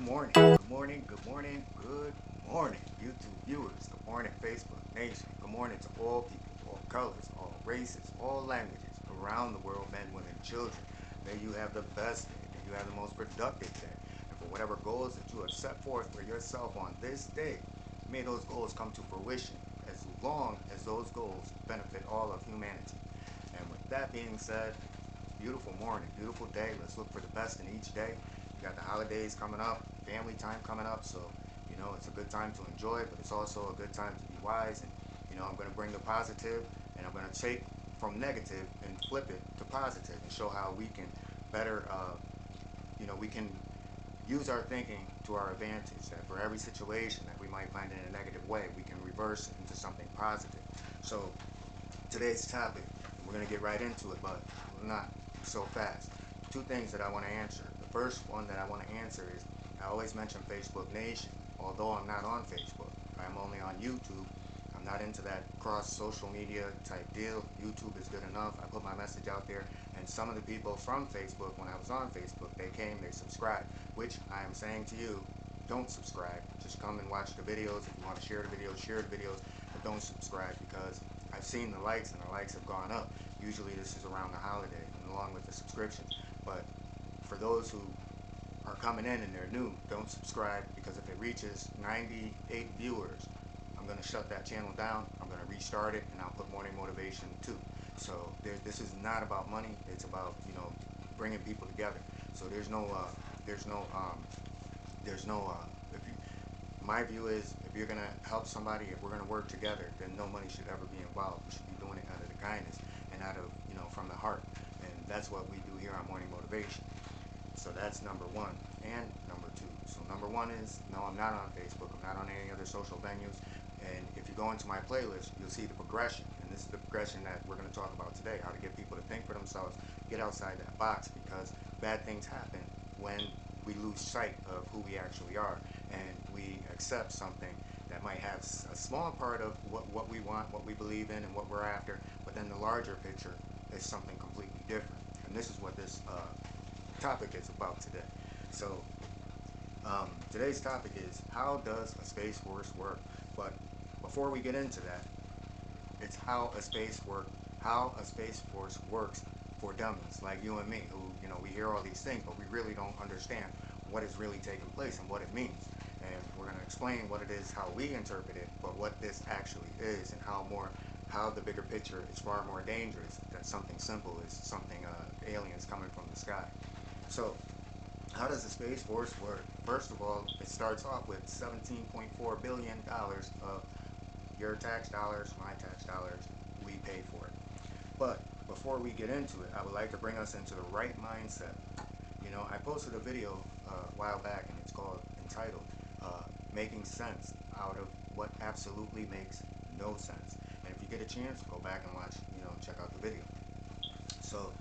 morning, good morning, good morning, good morning, YouTube viewers. Good morning, Facebook Nation. Good morning to all people, all colors, all races, all languages around the world, men, women, children. May you have the best day. May you have the most productive day. And for whatever goals that you have set forth for yourself on this day, may those goals come to fruition as long as those goals benefit all of humanity. And with that being said, beautiful morning, beautiful day. Let's look for the best in each day. You got the holidays coming up, family time coming up, so it's a good time to enjoy, but it's also a good time to be wise. And I'm going to bring the positive, and I'm going to take from negative and flip it to positive, and show how we can better, we can use our thinking to our advantage. That for every situation that we might find in a negative way, we can reverse it into something positive. So today's topic, we're going to get right into it, but not so fast. Two things that I want to answer. The first one that I want to answer is, I always mention Facebook Nation. Although I'm not on Facebook, I'm only on YouTube. I'm not into that cross social media type deal. YouTube is good enough. I put my message out there, and some of the people from Facebook, when I was on Facebook, they came, they subscribed, which I am saying to you, don't subscribe. Just come and watch the videos. If you want to share the videos, but don't subscribe, because I've seen the likes, and the likes have gone up. Usually this is around the holiday, and along with the subscriptions. But for those who are coming in and they're new, don't subscribe, because if it reaches 98 viewers, I'm going to shut that channel down. I'm going to restart it, and I'll put Morning Motivation 2. So this is not about money. It's about bringing people together. So my view is, if you're going to help somebody, if we're going to work together, then no money should ever be involved. We should be doing it out of the kindness and out of from the heart. And that's what we do here on Morning Motivation. So that's number one. And number two. So number one is, no, I'm not on Facebook. I'm not on any other social venues. And if you go into my playlist, you'll see the progression. And this is the progression that we're going to talk about today, how to get people to think for themselves, get outside that box, because bad things happen when we lose sight of who we actually are, and we accept something that might have a small part of what we want, what we believe in, and what we're after, but then the larger picture is something completely different. And this is what this topic is about today. So today's topic is, how does a Space Force work? But before we get into that, it's how a Space Force works for dummies like you and me, who we hear all these things, but we really don't understand what is really taking place and what it means. And we're going to explain what it is, how we interpret it, but what this actually is, and how the bigger picture is far more dangerous than something simple as something aliens coming from the sky. So how does the Space Force work? First of all, it starts off with $17.4 billion of your tax dollars, my tax dollars. We pay for it. But before we get into it, I would like to bring us into the right mindset. I posted a video a while back, and it's entitled Making Sense Out of What Absolutely Makes No Sense. And if you get a chance, go back and watch, check out the video. So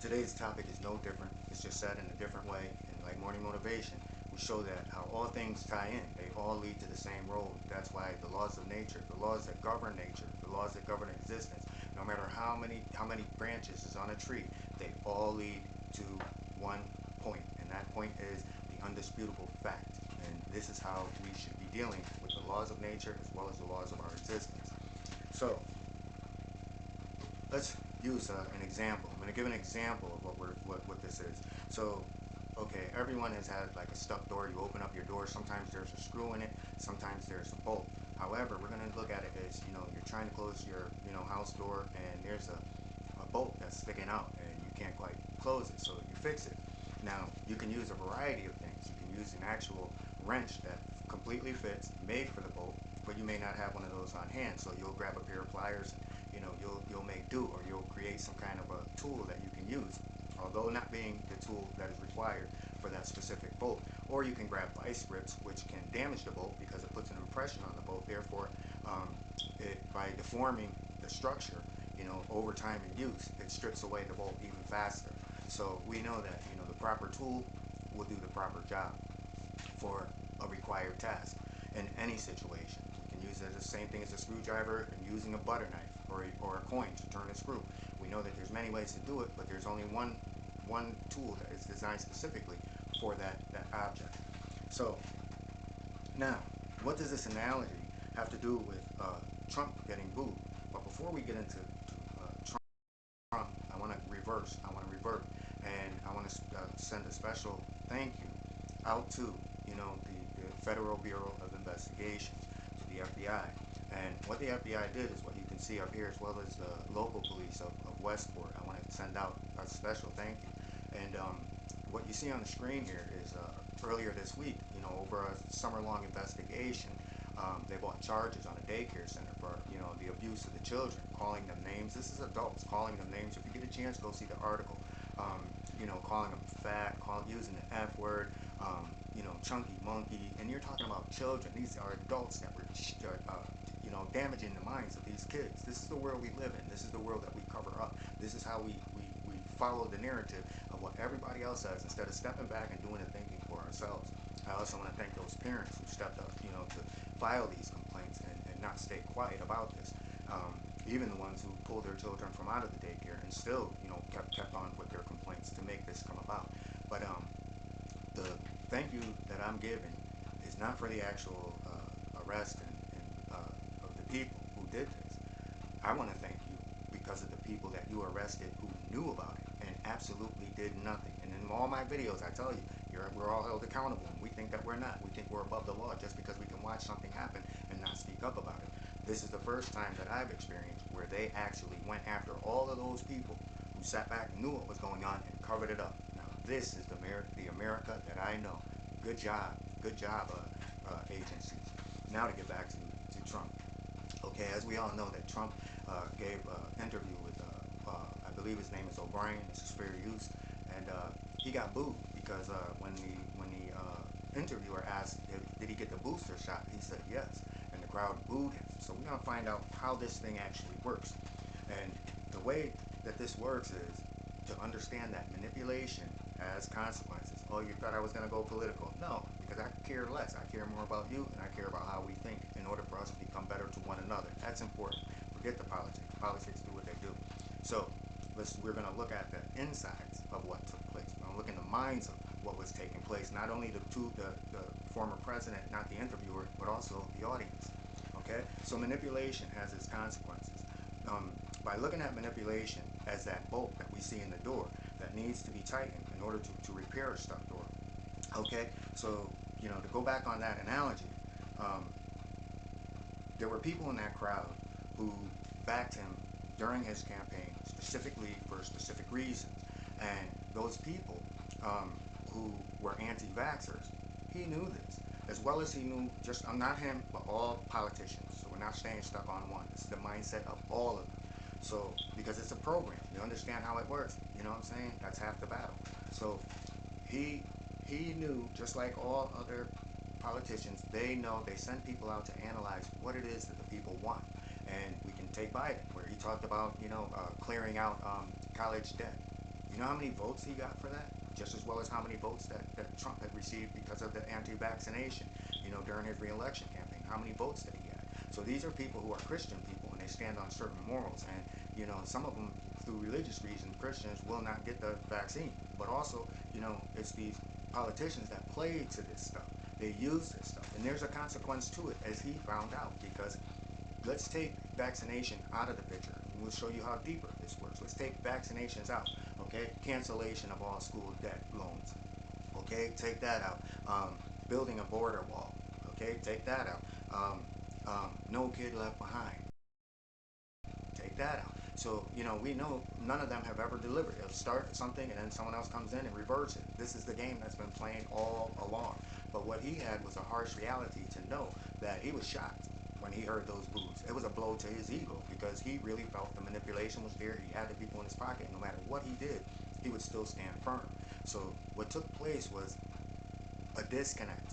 today's topic is no different. It's just said in a different way. And like Morning Motivation, we show that how all things tie in. They all lead to the same road. That's why the laws of nature, the laws that govern nature, the laws that govern existence, no matter how many branches is on a tree, they all lead to one point. And that point is the undisputable fact. And this is how we should be dealing with the laws of nature as well as the laws of our existence. So let's use an example. I'm going to give an example of what this is. So, okay, everyone has had like a stuck door. You open up your door. Sometimes there's a screw in it. Sometimes there's a bolt. However, we're going to look at it as, you're trying to close your, house door, and there's a bolt that's sticking out, and you can't quite close it. So you fix it. Now, you can use a variety of things. You can use an actual wrench that completely fits, made for the bolt, but you may not have one of those on hand. So you'll grab a pair of pliers, and, you'll make do, or you'll create some kind of a tool that you can use, although not being the tool that is required for that specific bolt. Or you can grab vice grips, which can damage the bolt because it puts an impression on the bolt. Therefore, by deforming the structure, over time in use, it strips away the bolt even faster. So we know that, the proper tool will do the proper job for a required task in any situation. You can use it as the same thing as a screwdriver and using a butter knife or a coin to turn a screw. We know that there's many ways to do it, but there's only one tool that is designed specifically for that object. So now, what does this analogy have to do with Trump getting booed? But before we get into Trump, I want to reverse. I want to revert, and I want to send a special thank you out to the Federal Bureau of Investigations, to the FBI. And what the FBI did is what you can see up here, as well as the local police of Westport. I want to send out a special thank you. And what you see on the screen here is earlier this week, over a summer-long investigation, they brought charges on a daycare center for, the abuse of the children, calling them names. This is adults calling them names. If you get a chance, go see the article. Calling them fat, using the F word, chunky monkey, and you're talking about children. These are adults that were, damaging the minds of these kids. This is the world we live in. This is the world that we cover up. This is how we follow the narrative of what everybody else says instead of stepping back and doing the thinking for ourselves. I also want to thank those parents who stepped up, to file these complaints and not stay quiet about this. Even the ones who pulled their children from out of the daycare and still, kept on with their complaints to make this come about. But the thank you that I'm giving is not for the actual arrest of the people who did this. I want to thank you because of the people that you arrested who knew about it and absolutely did nothing. And in all my videos, I tell you, we're all held accountable. And we think that we're not. We think we're above the law just because we can watch something happen and not speak up about it. This is the first time that I've experienced where they actually went after all of those people who sat back and knew what was going on and covered it up. Now, this is the America that I know. Good job, agencies. Now to get back to Trump. Okay, as we all know that Trump gave an interview with, I believe his name is O'Brien, it's his fair use, and he got booed because when the interviewer asked did he get the booster shot, he said yes, and the crowd booed him. So we're gonna find out how this thing actually works, and the way that this works is to understand that manipulation has consequences. Oh, you thought I was gonna go political? No, because I care less. I care more about you, and I care about how we think in order for us to become better to one another. That's important. Forget the politics. Politics do what they do. So we're going to look at the insides of what took place. We're going to look in the minds of what was taking place. Not only the former president, not the interviewer, but also the audience. Okay? So manipulation has its consequences. By looking at manipulation as that bolt that we see in the door that needs to be tightened in order to repair a stuck door. Okay? So, to go back on that analogy, there were people in that crowd who backed him during his campaign, specifically for specific reasons. And those people who were anti-vaxxers, he knew this, as well as he knew, not him, but all politicians. So we're not staying stuck on one. This is the mindset of all of them. So, because it's a program, you understand how it works. You know what I'm saying? That's half the battle. So he knew, just like all other politicians, they know they send people out to analyze what it is that the people want. And we can take Biden, where he talked about, clearing out college debt. You know how many votes he got for that? Just as well as how many votes that Trump had received because of the anti-vaccination, during his re-election campaign. How many votes did he get? So these are people who are Christian people, and they stand on certain morals. And, some of them, through religious reasons, Christians will not get the vaccine. But also, it's these politicians that play to this stuff. They use this stuff. And there's a consequence to it, as he found out, because let's take vaccination out of the picture. And we'll show you how deeper this works. Let's take vaccinations out, okay? Cancellation of all school debt loans, okay? Take that out. Building a border wall, okay? Take that out. No kid left behind. Take that out. So, we know none of them have ever delivered. They'll start something and then someone else comes in and reverses it. This is the game that's been playing all along. But what he had was a harsh reality to know that he was shocked when he heard those boos. It was a blow to his ego because he really felt the manipulation was there. He had the people in his pocket. No matter what he did, he would still stand firm. So what took place was a disconnect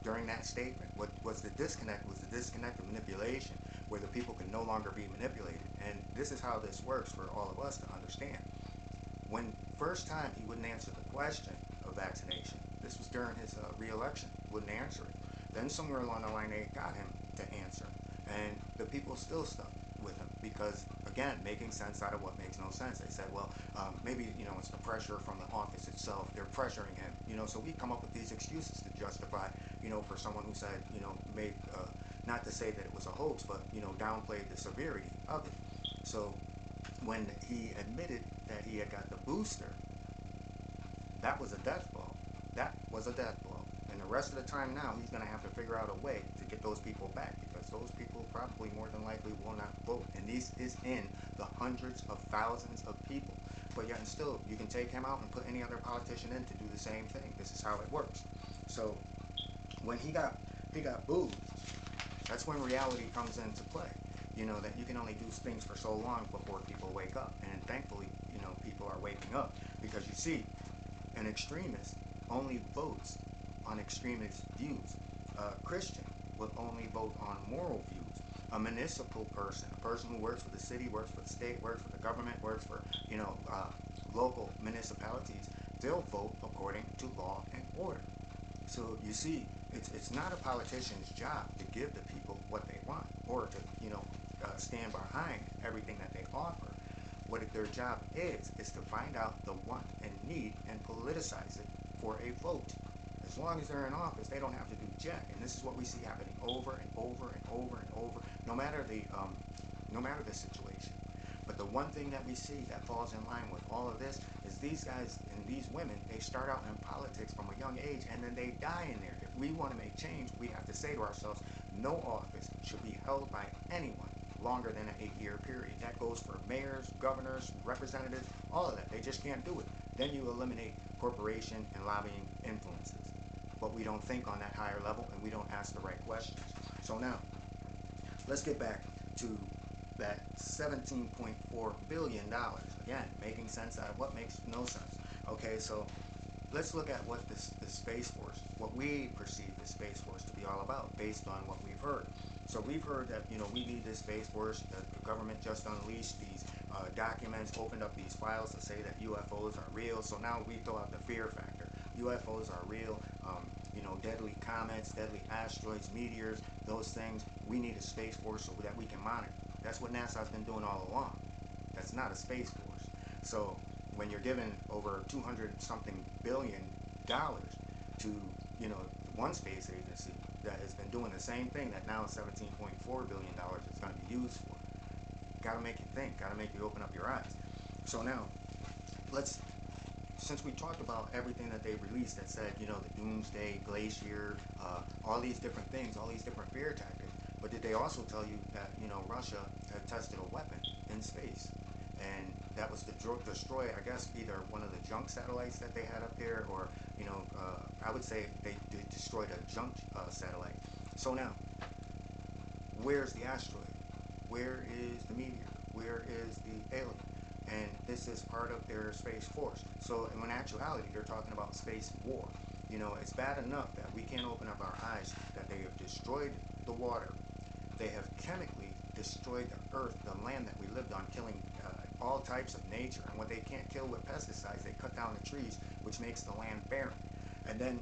during that statement. What was the disconnect was the disconnect of manipulation, where the people can no longer be manipulated. And this is how this works for all of us to understand. When first time he wouldn't answer the question of vaccination, this was during his re-election, wouldn't answer it. Then somewhere along the line they got him to answer, and the people still stuck with him because, again, again, making sense out of what makes no sense. They said, well, maybe, it's the pressure from the office itself. They're pressuring him, so we come up with these excuses to justify, for someone who said, made, not to say that it was a hoax, but, downplayed the severity of it. So when he admitted that he had got the booster, that was a death blow. That was a death blow. And the rest of the time now, he's going to have to figure out a way to get those people back, because those people probably more than likely will not vote. And this is in the hundreds of thousands of people. But yet and still, you can take him out and put any other politician in to do the same thing. This is how it works. So when he got booed, that's when reality comes into play. That you can only do things for so long before people wake up. And thankfully, people are waking up, because you see, an extremist only votes on extremist views. A Christian will only vote on moral views. A municipal person, a person who works for the city, works for the state, works for the government, works for, local municipalities, they'll vote according to law and order. So you see, it's not a politician's job to give the people what they want, or to, stand behind everything that they offer. What their job is to find out the want and need and politicize it for a vote. As long as they're in office, they don't have to do jack. And this is what we see happening over and over and over and over, no matter the situation. But the one thing that we see that falls in line with all of this is these guys and these women, they start out in politics from a young age, and then they die in there. If we want to make change, we have to say to ourselves, no office should be held by anyone longer than an 8-year period. That goes for mayors, governors, representatives, all of that. They just can't do it. Then you eliminate corporation and lobbying influences. But we don't think on that higher level, and we don't ask the right questions. So now, let's get back to that $17.4 billion. Again, making sense out of what makes no sense. Okay, so let's look at what the Space Force, what we perceive the Space Force to be all about, based on what we've heard. So we've heard that, we need this Space Force. The government just unleashed these documents, opened up these files to say that UFOs are real. So now we throw out the fear factor. UFOs are real. Deadly comets, deadly asteroids, meteors, those things. We need a Space Force so that we can monitor. That's what NASA's been doing all along. That's not a Space Force. So when you're given over 200-something billion dollars to, one space agency that has been doing the same thing that now $17.4 billion is going to be used for, got to make you think, got to make you open up your eyes. So now, since we talked about everything that they released that said, the doomsday, glacier, all these different things, all these different fear tactics, but did they also tell you that, Russia had tested a weapon in space? And that was to destroy, I guess, either one of the junk satellites that they had up there, or, I would say they destroyed a junk satellite. So now, where's the asteroid? Where is the meteor? Where is the alien? And this is part of their Space Force. So in actuality, they're talking about space war. It's bad enough that we can't open up our eyes that they have destroyed the water. They have chemically destroyed the earth, the land that we lived on, killing all types of nature. And what they can't kill with pesticides, they cut down the trees, which makes the land barren. And then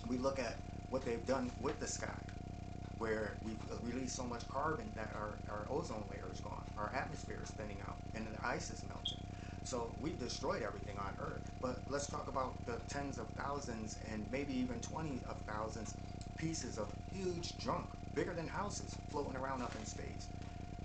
we look at what they've done with the sky, where we've released so much carbon that our ozone layer is gone, our atmosphere is thinning out, and the ice is melting. So we've destroyed everything on Earth. But let's talk about the tens of thousands and maybe even 20 of thousands pieces of huge junk, bigger than houses, floating around up in space.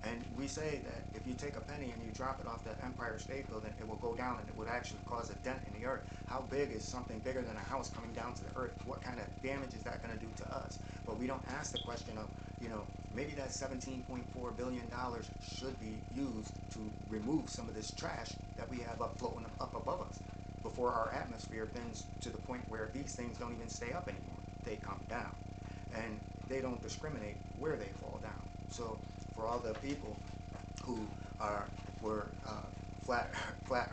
And we say that if you take a penny and you drop it off the Empire State Building, it will go down and it would actually cause a dent in the earth. How big is something bigger than a house coming down to the earth? What kind of damage is that going to do to us? But we don't ask the question of, maybe that $17.4 billion should be used to remove some of this trash that we have floating up above us before our atmosphere thins to the point where these things don't even stay up anymore. They come down. And they don't discriminate where they fall down. So for all the people who were flat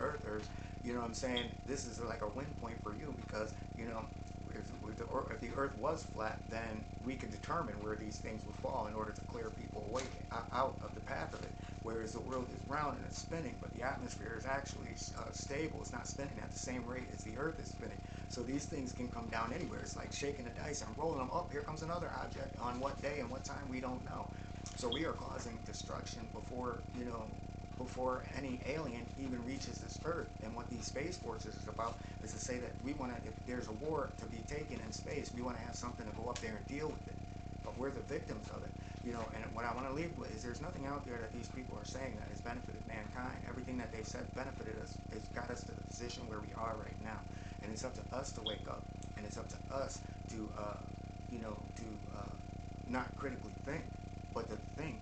earthers, what I'm saying, this is like a win point for you, because if the earth was flat, then we could determine where these things would fall in order to clear people away out of the path of it. Whereas the world is round and it's spinning, but the atmosphere is actually stable. It's not spinning at the same rate as the earth is spinning. So these things can come down anywhere. It's like shaking the dice and rolling them up. Here comes another object. On what day and what time, we don't know. So we are causing destruction before, before any alien even reaches this earth. And what these space forces is about is to say that we want to, if there's a war to be taken in space, we want to have something to go up there and deal with it. But we're the victims of it. You know, and what I want to leave with is there's nothing out there that these people are saying that has benefited mankind. Everything that they've said benefited us. It's got us to the position where we are right now. And it's up to us to wake up. And it's up to us to, you know, to not critically think, but to think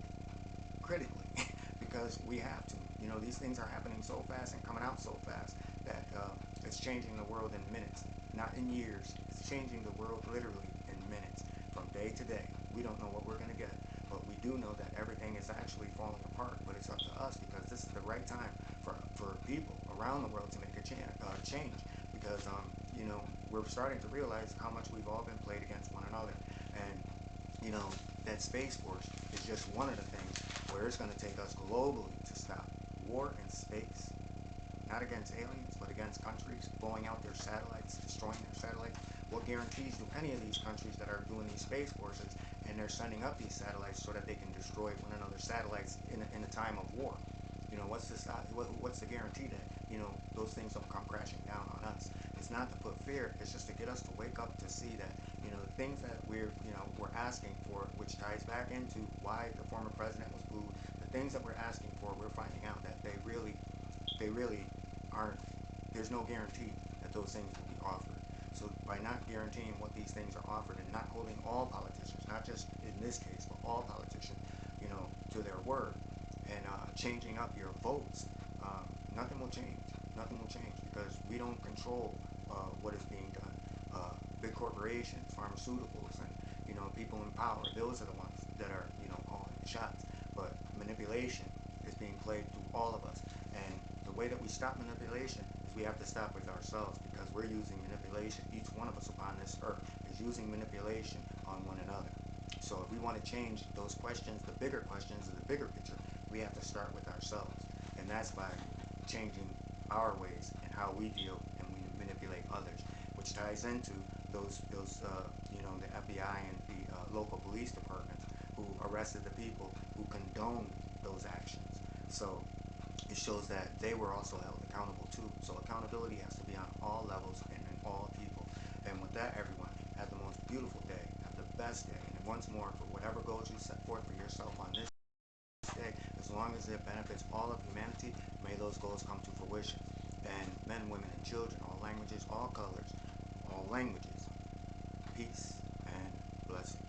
critically because we have to. You know, these things are happening so fast and coming out so fast that it's changing the world in minutes, not in years. It's changing the world literally in minutes, from day to day. We don't know what we're going to get, but we do know that everything is actually falling apart. But it's up to us because this is the right time for people around the world to make a change because, you know, we're starting to realize how much we've all been played against one another. And you know, that Space Force is just one of the things where it's going to take us globally to stop war in space. Not against aliens, but against countries blowing out their satellites, destroying their satellites. What guarantees do any of these countries that are doing these space forces and they're sending up these satellites so that they can destroy one another's satellites in a time of war? You know, what's the guarantee that, you know, those things don't come crashing down on us? It's not to put fear, it's just to get us to wake up to see that, you know, the things that we're asking for, which ties back into why the former president was booed, the things that we're asking for, we're finding out that they really aren't, there's no guarantee that those things will be offered. So by not guaranteeing what these things are offered and not holding all politicians, not just in this case, but all politicians, you know, to their word, and changing up your votes, nothing will change. Nothing will change because we don't control what is being done. Big corporations, pharmaceuticals, and, you know, people in power, those are the ones that are, you know, calling the shots. But manipulation is being played through all of us. And the way that we stop manipulation is we have to stop with ourselves because we're using manipulation. Each one of us upon this earth is using manipulation on one another. So if we want to change those questions, the bigger questions of the bigger picture, we have to start with ourselves. And that's by changing our ways and how we deal and we manipulate others, which ties into those you know, the FBI and the local police departments who arrested the people who condoned those actions. So it shows that they were also held accountable too. So accountability has to be on all levels and in all people. And with that, everyone, have the most beautiful day, have the best day, and once more, for whatever goals you set forth for yourself on this day, as long as it benefits all of humanity, may those goals come to fruition. And men, women, and children, all languages, all colors, all languages, peace and blessings.